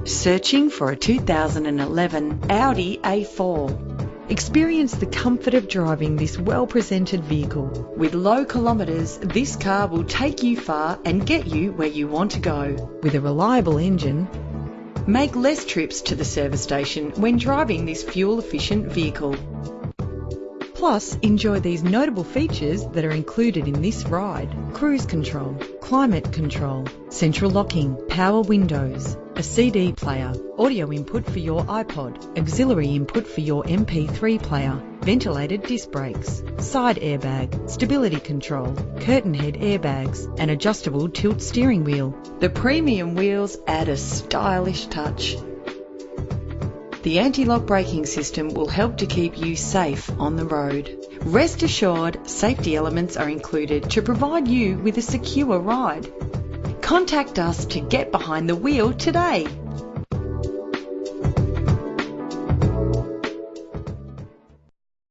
Searching for a 2011 Audi A4. Experience the comfort of driving this well-presented vehicle. With low kilometres, this car will take you far and get you where you want to go. With a reliable engine, make less trips to the service station when driving this fuel-efficient vehicle. Plus, enjoy these notable features that are included in this ride: cruise control, climate control, central locking, power windows, a CD player, audio input for your iPod, auxiliary input for your MP3 player, ventilated disc brakes, side airbag, stability control, curtain head airbags, and adjustable tilt steering wheel. The premium wheels add a stylish touch. The anti-lock braking system will help to keep you safe on the road. Rest assured, safety elements are included to provide you with a secure ride. Contact us to get behind the wheel today.